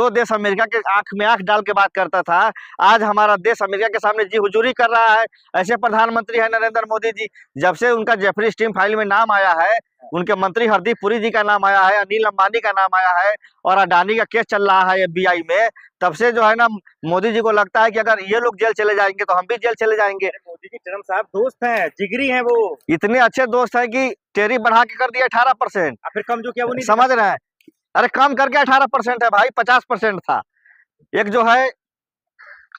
दो देश अमेरिका के आंख में आंख डाल के बात करता था, आज हमारा देश अमेरिका के सामने जी हुजूरी कर रहा है। ऐसे प्रधानमंत्री है नरेंद्र मोदी जी। जब से उनका जेफरी स्टीम फाइल में नाम आया है, उनके मंत्री हरदीप पुरी जी का नाम आया है, अनिल अंबानी का नाम आया है और अडानी का केस चल रहा है FBI में, तब से जो है ना मोदी जी को लगता है कि अगर ये लोग जेल चले जाएंगे तो हम भी जेल चले जाएंगे। मोदी जी ट्रम्प साहब दोस्त हैं, जिगरी हैं, वो इतने अच्छे दोस्त हैं कि टैरिफ बढ़ा के कर दिया 18%। फिर कम जो किया वो नहीं समझ रहे हैं? अरे कम करके 18% है भाई, 50% था। एक जो है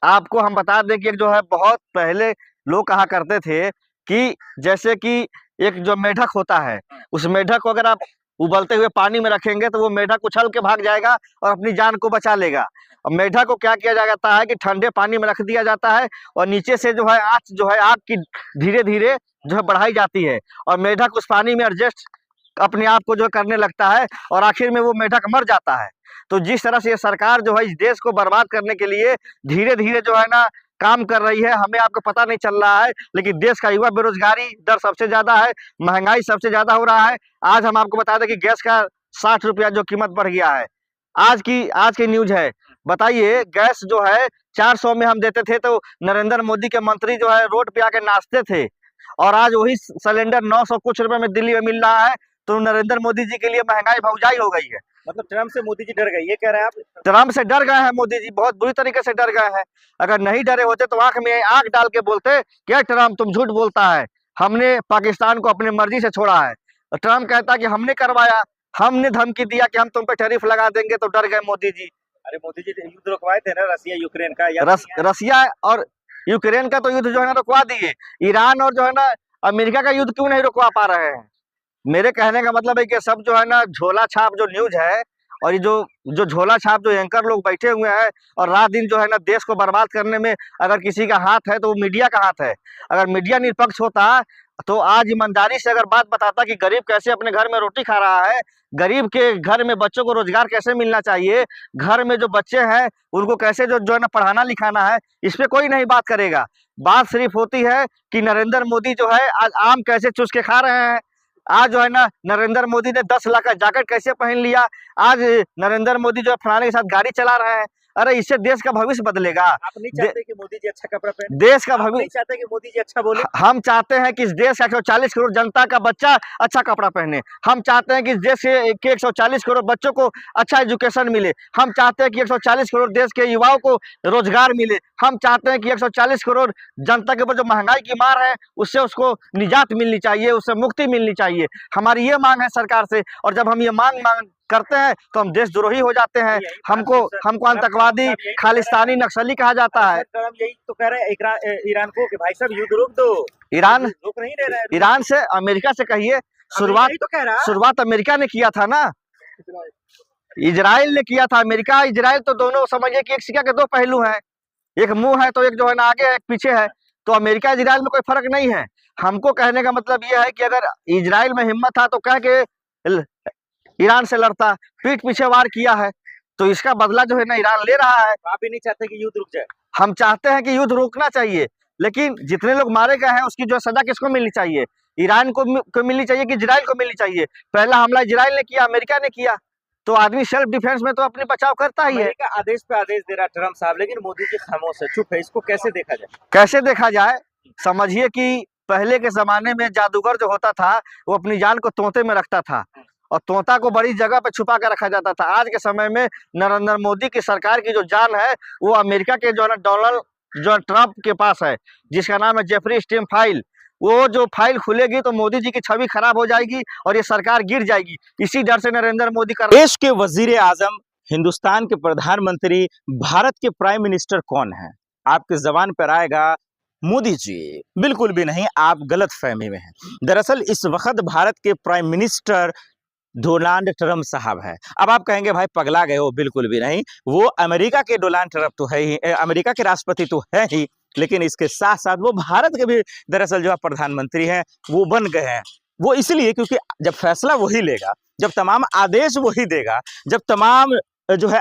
आपको हम बता दें कि एक जो है बहुत पहले लोग कहा करते थे कि जैसे कि एक जो मेढक होता है, उस मेढक को अगर आप उबलते हुए पानी में रखेंगे तो वो मेढक उछल के भाग जाएगा और अपनी जान को बचा लेगा। और मेढक को क्या किया जाता है कि ठंडे पानी में रख दिया जाता है और नीचे से जो है आँच जो है आग की धीरे धीरे जो है बढ़ाई जाती है और मेढक उस पानी में एडजस्ट अपने आप को जो करने लगता है और आखिर में वो मेढक मर जाता है। तो जिस तरह से ये सरकार जो है इस देश को बर्बाद करने के लिए धीरे धीरे जो है ना काम कर रही है, हमें आपको पता नहीं चल रहा है, लेकिन देश का युवा बेरोजगारी दर सबसे ज्यादा है, महंगाई सबसे ज्यादा हो रहा है। आज हम आपको बता दें कि गैस का 60 रुपया जो कीमत बढ़ गया है। आज की न्यूज है, बताइए गैस जो है 400 में हम देते थे तो नरेंद्र मोदी के मंत्री जो है रोड पे आके नाचते थे और आज वही सिलेंडर 900 कुछ रुपए में दिल्ली में मिल रहा है। तो नरेंद्र मोदी जी के लिए महंगाई भौजाई हो गई है। मतलब ट्रम्प से मोदी जी डर गए, ये कह रहे हैं आप? ट्रम्प से डर गए हैं मोदी जी, बहुत बुरी तरीके से डर गए हैं। अगर नहीं डरे होते तो आंख में आंख डाल के बोलते क्या ट्रम्प तुम झूठ बोलता है, हमने पाकिस्तान को अपनी मर्जी से छोड़ा है। ट्रम्प कहता कि हमने करवाया, हमने धमकी दिया कि हम तुम पे टैरिफ लगा देंगे, तो डर गए मोदी जी। अरे मोदी जी युद्ध रुकवाए थे ना रसिया यूक्रेन का, रसिया और यूक्रेन का तो युद्ध जो है ना रुकवा दिए, ईरान और जो है ना अमेरिका का युद्ध क्यों नहीं रुकवा पा रहे हैं? मेरे कहने का मतलब है कि सब जो है ना झोला छाप जो न्यूज है और ये जो झोला छाप जो एंकर लोग बैठे हुए हैं और रात दिन जो है ना देश को बर्बाद करने में अगर किसी का हाथ है तो वो मीडिया का हाथ है। अगर मीडिया निष्पक्ष होता तो आज ईमानदारी से अगर बात बताता कि गरीब कैसे अपने घर में रोटी खा रहा है, गरीब के घर में बच्चों को रोजगार कैसे मिलना चाहिए, घर में जो बच्चे हैं उनको कैसे जो है ना पढ़ाना लिखाना है, इस पे कोई नहीं बात करेगा। बात सिर्फ होती है कि नरेंद्र मोदी जो है आज आम कैसे चूस के खा रहे हैं। आज जो है ना नरेंद्र मोदी ने 10 लाख का जैकेट कैसे पहन लिया, आज नरेंद्र मोदी जो है फलाने के साथ गाड़ी चला रहे हैं। अरे इससे देश का भविष्य बदलेगा। आप नहीं चाहते कि मोदी जी अच्छा कपड़ा पहने? देश का नहीं भविष्य चाहते कि मोदी जी अच्छा बोले? हम चाहते हैं कि इस देश का 140 करोड़ जनता का बच्चा अच्छा कपड़ा पहने। हम चाहते हैं कि इस देश के 140 करोड़ बच्चों को अच्छा एजुकेशन मिले। हम चाहते हैं कि 140 करोड़ देश के युवाओं को रोजगार मिले। हम चाहते हैं कि 140 करोड़ जनता के ऊपर जो महंगाई की मार है उससे उसको निजात मिलनी चाहिए, उससे मुक्ति मिलनी चाहिए। हमारी ये मांग है सरकार से, और जब हम ये मांग करते हैं तो हम देशद्रोही हो जाते हैं। हमको आतंकवादी खालिस्तानी नक्सली कहा जाता है। ट्रम्प यही तो कह रहे हैं ईरान को कि भाई साहब युद्ध रोक दो। ईरान रोक नहीं दे रहा है। ईरान से अमेरिका से कहिए, शुरुआत अमेरिका ने किया था ना, इजराइल ने किया था। अमेरिका इजराइल तो दोनों समझिए कि एक सिक्का के दो पहलू हैं, एक मुंह है तो एक जो है ना आगे है एक पीछे है। तो अमेरिका इजराइल में कोई फर्क नहीं है। हमको कहने का मतलब यह है कि अगर इजराइल में हिम्मत था तो कह के ईरान से लड़ता, पीठ पीछे वार किया है तो इसका बदला जो है ना ईरान ले रहा है। आप ही नहीं चाहते कि युद्ध रुक जाए? हम चाहते हैं कि युद्ध रुकना चाहिए, लेकिन जितने लोग मारे गए हैं उसकी जो सजा किसको मिलनी चाहिए? ईरान को मिलनी चाहिए कि इजराइल को मिलनी चाहिए? पहला हमला इजराइल ने किया, अमेरिका ने किया, तो आदमी सेल्फ डिफेंस में तो अपने बचाव करता ही है। आदेश पे आदेश दे रहा ट्रम्प साहब, लेकिन मोदी जी खामोश है, चुप है। इसको कैसे देखा जाए? कैसे देखा जाए? समझिए कि पहले के जमाने में जादूगर जो होता था वो अपनी जान को तोते में रखता था और तोता को बड़ी जगह पे छुपा कर रखा जाता था। आज के समय में नरेंद्र मोदी की सरकार की जो जान है वो अमेरिका के जो है ना डोनाल्ड ट्रम्प के पास है, जिसका नाम है जेफरी स्टीम फाइल। वो जो फाइल खुलेगी तो मोदी जी की छवि खराब हो जाएगी और ये सरकार गिर जाएगी। इसी डर से नरेंद्र मोदी का देश के वजीर आजम, हिंदुस्तान के प्रधानमंत्री, भारत के प्राइम मिनिस्टर कौन है? आपके जबान पर आएगा मोदी जी। बिल्कुल भी नहीं, आप गलत फहमी में हैं। दरअसल इस वक्त भारत के प्राइम मिनिस्टर डोनाल्ड ट्रम्प साहब है। अब आप कहेंगे भाई पगला गए हो, बिल्कुल भी नहीं। वो अमेरिका के डोनाल्ड ट्रम्प तो है ही, अमेरिका के राष्ट्रपति तो है ही, लेकिन इसके साथ साथ वो भारत के भी दरअसल जो प्रधानमंत्री हैं वो बन गए हैं। वो इसलिए क्योंकि जब फैसला वही लेगा, जब तमाम आदेश वही देगा, जब तमाम जो है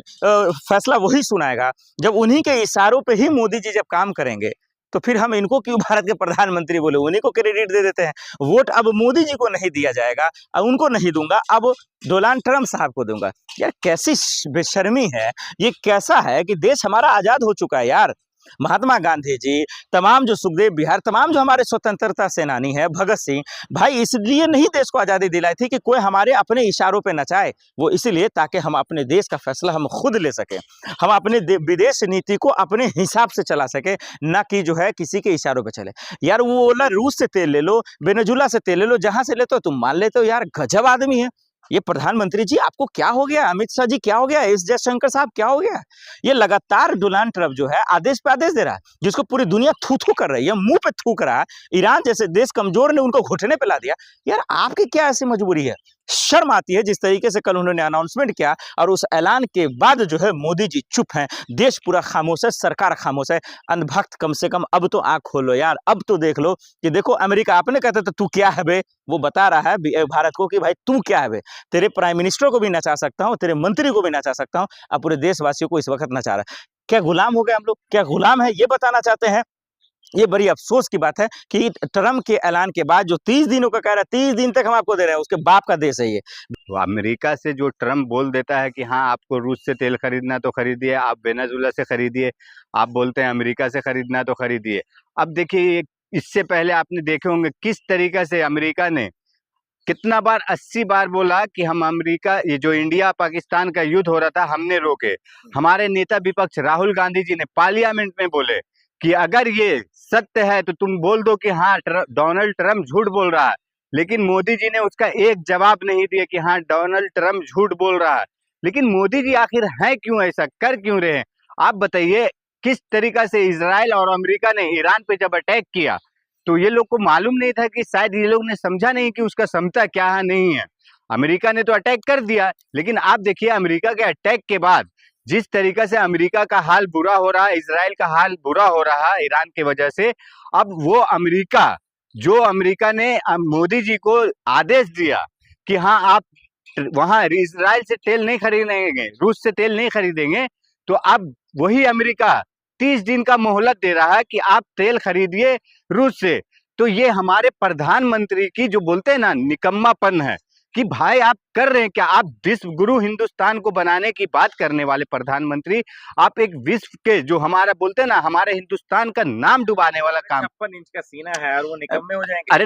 फैसला वही सुनाएगा, जब उन्हीं के इशारों पे ही मोदी जी जब काम करेंगे तो फिर हम इनको क्यों भारत के प्रधानमंत्री बोले, उन्हीं को क्रेडिट दे देते हैं। वोट अब मोदी जी को नहीं दिया जाएगा, अब उनको नहीं दूंगा, अब डोनाल्ड ट्रंप साहब को दूंगा। यार कैसी बेशर्मी है, ये कैसा है कि देश हमारा आजाद हो चुका है यार। महात्मा गांधी जी, तमाम जो सुखदेव बिहार, तमाम जो हमारे स्वतंत्रता सेनानी है, भगत सिंह भाई, इसलिए नहीं देश को आजादी दिलाई थी कि कोई हमारे अपने इशारों पे नचाए, वो इसलिए ताकि हम अपने देश का फैसला हम खुद ले सके, हम अपने विदेश नीति को अपने हिसाब से चला सके, ना कि जो है किसी के इशारों पे चले। यार वो बोला रूस से तेल ले लो, वेनेजुला से तेल ले लो, जहां से लेते हो तुम मान लेते हो। यार गजब आदमी है ये प्रधानमंत्री जी, आपको क्या हो गया? अमित शाह जी क्या हो गया? एस जयशंकर साहब क्या हो गया? ये लगातार डोनाल्ड ट्रंप जो है आदेश पे आदेश दे रहा है, जिसको पूरी दुनिया थू थू कर रही है, मुंह पे थूक रहा है। ईरान जैसे देश कमजोर ने उनको घुटने पे ला दिया। यार आपकी क्या ऐसी मजबूरी है? शर्म आती है जिस तरीके से कल उन्होंने अनाउंसमेंट किया, और उस ऐलान के बाद जो है मोदी जी चुप हैं, देश पूरा खामोश है, सरकार खामोश है। अंधभक्त कम से कम अब तो आंख खोलो यार, अब तो देख लो कि देखो अमेरिका, आपने कहते तो तू क्या है बे, वो बता रहा है भारत को कि भाई तू क्या है बे। तेरे प्राइम मिनिस्टर को भी नचा सकता हूँ, तेरे मंत्री को भी नचा सकता हूँ, अब पूरे देशवासियों को इस वक्त नचा रहा है। क्या गुलाम हो गए हम लोग? क्या गुलाम है ये बताना चाहते हैं? ये बड़ी अफसोस की बात है कि ट्रंप के ऐलान के बाद जो 30 दिनों का कह रहा है, 30 दिन तक हम आपको दे रहे हैं, उसके बाप का देश है ये। तो अमेरिका से जो ट्रम्प बोल देता है कि हाँ आपको रूस से तेल खरीदना तो खरीदिए, आप वेनेजुला से खरीदिए, आप बोलते हैं अमेरिका से खरीदना तो खरीदिए। अब देखिए, इससे पहले आपने देखे होंगे किस तरीके से अमेरिका ने कितना बार 80 बार बोला कि हम अमेरिका, ये जो इंडिया पाकिस्तान का युद्ध हो रहा था हमने रोके। हमारे नेता विपक्ष राहुल गांधी जी ने पार्लियामेंट में बोले कि अगर ये सत्य है तो तुम बोल दो कि हाँ डोनाल्ड ट्रंप झूठ बोल रहा है, लेकिन मोदी जी ने उसका एक जवाब नहीं दिया कि हाँ डोनाल्ड ट्रंप झूठ बोल रहा है। लेकिन मोदी जी आखिर हैं क्यों, ऐसा कर क्यों रहे हैं? आप बताइए, किस तरीका से इजराइल और अमेरिका ने ईरान पे जब अटैक किया तो ये लोग को मालूम नहीं था कि शायद ये लोग ने समझा नहीं कि उसका क्षमता क्या है नहीं है। अमेरिका ने तो अटैक कर दिया, लेकिन आप देखिए अमेरिका के अटैक के बाद जिस तरीका से अमेरिका का हाल बुरा हो रहा है, इजराइल का हाल बुरा हो रहा है ईरान की वजह से। अब वो अमेरिका, जो अमेरिका ने मोदी जी को आदेश दिया कि हाँ आप वहां इजराइल से तेल नहीं खरीदेंगे, रूस से तेल नहीं खरीदेंगे, तो अब वही अमेरिका 30 दिन का मोहलत दे रहा है कि आप तेल खरीदिए रूस से। तो ये हमारे प्रधानमंत्री की जो बोलते हैं ना निकम्मापन है कि भाई आप कर रहे हैं क्या? आप विश्व गुरु हिंदुस्तान को बनाने की बात करने वाले प्रधानमंत्री, आप एक विश्व के जो हमारा बोलते हैं ना हमारे हिंदुस्तान का नाम डुबाने वाला काम। 56 इंच का सीना है और वो निकम्मे हो जाएंगे। अरे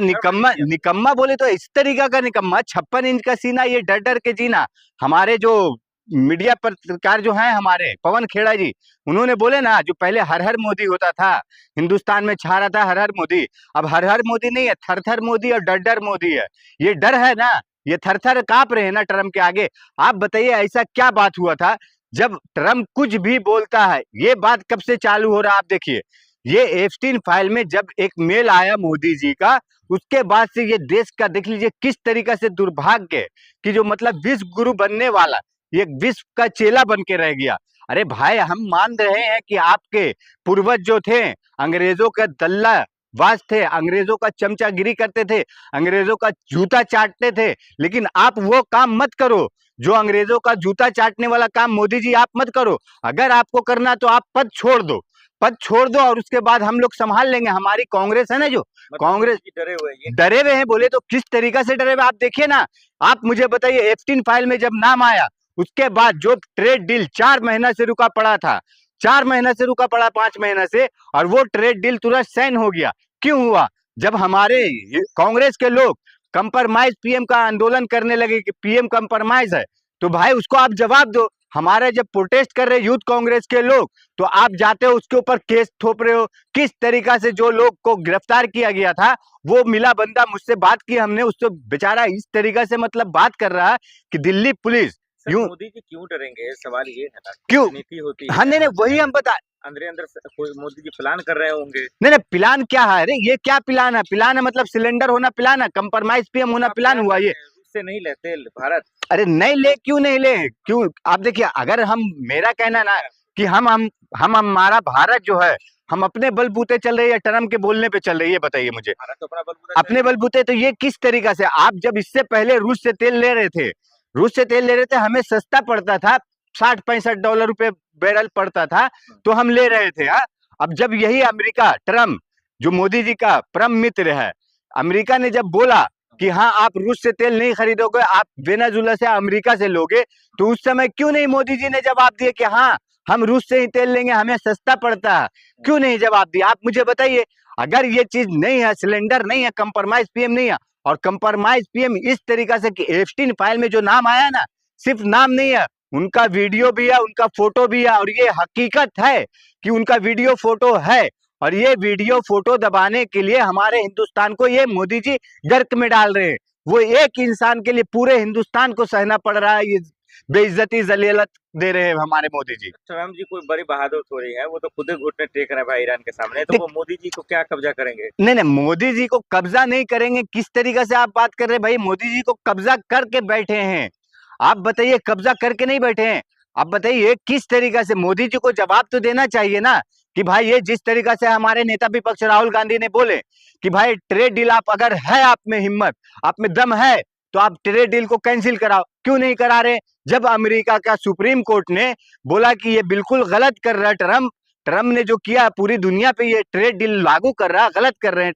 निकम्मा बोले तो इस तरीका का निकम्मा, 56 इंच का सीना, ये डर डर के जीना। हमारे जो मीडिया पत्रकार जो हैं हमारे पवन खेड़ा जी, उन्होंने बोले ना, जो पहले हर हर मोदी होता था, हिंदुस्तान में छा रहा था हर हर मोदी, अब हर हर मोदी नहीं है, थर थर मोदी और डर डर मोदी है। ये डर है ना, ये थर थर कांप रहे हैं ना ट्रम्प के आगे। आप बताइए ऐसा क्या बात हुआ था जब ट्रम्प कुछ भी बोलता है? ये बात कब से चालू हो रहा है? आप देखिए, ये एप्स्टीन फाइल में जब एक मेल आया मोदी जी का, उसके बाद से ये देश का देख लीजिए किस तरीका से दुर्भाग्य कि जो मतलब विश्व गुरु बनने वाला ये विश्व का चेला बन के रह गया। अरे भाई, हम मान रहे हैं कि आपके पूर्वज जो थे अंग्रेजों का दल्लाबाज थे, अंग्रेजों का चमचागिरी करते थे, अंग्रेजों का जूता चाटते थे, लेकिन आप वो काम मत करो जो अंग्रेजों का जूता चाटने वाला काम मोदी जी आप मत करो। अगर आपको करना तो आप पद छोड़ दो, पद छोड़ दो और उसके बाद हम लोग संभाल लेंगे। हमारी कांग्रेस है ना, जो कांग्रेस डरे हुए हैं। बोले तो किस तरीका से डरे हुए? आप देखिए ना, आप मुझे बताइए, एप्स्टीन फाइल में जब नाम आया उसके बाद जो ट्रेड डील 4 महीना से रुका पड़ा था, 4 महीना से रुका पड़ा, 5 महीना से, और वो ट्रेड डील तुरंत साइन हो गया। क्यों हुआ? जब हमारे कांग्रेस के लोग कंप्रोमाइज पीएम का आंदोलन करने लगे कि पीएम कंप्रोमाइज है, तो भाई उसको आप जवाब दो। हमारे जब प्रोटेस्ट कर रहे यूथ कांग्रेस के लोग, तो आप जाते हो उसके ऊपर केस थोप रहे हो। किस तरीका से जो लोग को गिरफ्तार किया गया था वो मिला बंदा, मुझसे बात की हमने, उससे बेचारा इस तरीका से मतलब बात कर रहा है कि दिल्ली पुलिस यूं। मोदी जी क्यों डरेंगे? सवाल ये है ना, क्यों नीति होती है। हाँ नहीं, वही हम बता, अंदर कोई मोदी जी प्लान कर रहे होंगे। नहीं प्लान क्या है? अरे ये क्या प्लान है? प्लान है मतलब सिलेंडर होना प्लान है, कंप्रोमाइज पीएम होना प्लान हुआ ये? उससे नहीं लेते भारत। अरे नहीं ले, क्यों नहीं ले? क्यों? आप देखिए, अगर हम, मेरा कहना ना कि हम हमारा भारत जो है हम अपने बलबूते चल रही है, ट्रम्प के बोलने पे चल रही है? बताइए मुझे। तो अपने बलबूते तो ये किस तरीका से? आप जब इससे पहले रूस से तेल ले रहे थे, रूस से तेल ले रहे थे, हमें सस्ता पड़ता था, $60-65 रुपए बैरल पड़ता था, तो हम ले रहे थे। हाँ, अब जब यही अमेरिका, ट्रम्प जो मोदी जी का परम मित्र है, अमेरिका ने जब बोला कि हाँ आप रूस से तेल नहीं खरीदोगे, आप वेनेजुएला से अमेरिका से लोगे, तो उस समय क्यों नहीं मोदी जी ने जवाब दिया कि हाँ हम रूस से ही तेल लेंगे, हमें सस्ता पड़ता है? क्यों नहीं जवाब दिया? आप मुझे बताइए। अगर ये चीज नहीं है, सिलेंडर नहीं है, कंप्रोमाइज पीएम नहीं है, और कंप्रोमाइज पीएम इस तरीका से कि एप्स्टीन फाइल में जो नाम आया ना, सिर्फ नाम नहीं है, उनका वीडियो भी है, उनका फोटो भी है, और ये हकीकत है कि उनका वीडियो फोटो है। और ये वीडियो फोटो दबाने के लिए हमारे हिंदुस्तान को ये मोदी जी गर्क में डाल रहे हैं। वो एक इंसान के लिए पूरे हिंदुस्तान को सहना पड़ रहा है, ये बेइज्जती जलीलत दे रहे हैं हमारे मोदी जी। ट्रम्प जी कोई बड़ी बहादुर थोड़ी है, वो तो खुद ही घुटने टेक रहे हैं भाई ईरान के सामने, तो वो मोदी जी को क्या कब्जा करेंगे? नहीं नहीं, मोदी जी को कब्जा नहीं करेंगे। किस तरीके से आप बात कर रहे हैं भाई? मोदी जी को कब्जा करके बैठे हैं। आप बताइए, कब्जा करके नहीं बैठे हैं। आप बताइए किस तरीके से? मोदी जी को जवाब तो देना चाहिए ना कि भाई ये जिस तरीका से हमारे नेता विपक्ष राहुल गांधी ने बोले कि भाई ट्रेड डील, आप अगर है आप में हिम्मत, आप में दम है, तो आप ट्रेड डील को कैंसिल कराओ। क्यों नहीं करा रहे? जब अमेरिका का सुप्रीम कोर्ट ने बोला कि ये बिल्कुल गलत कर रहा है ट्रम्प ने जो किया पूरी दुनिया पे ये ट्रेड डील लागू कर रहा है, गलत कर रहे हैं।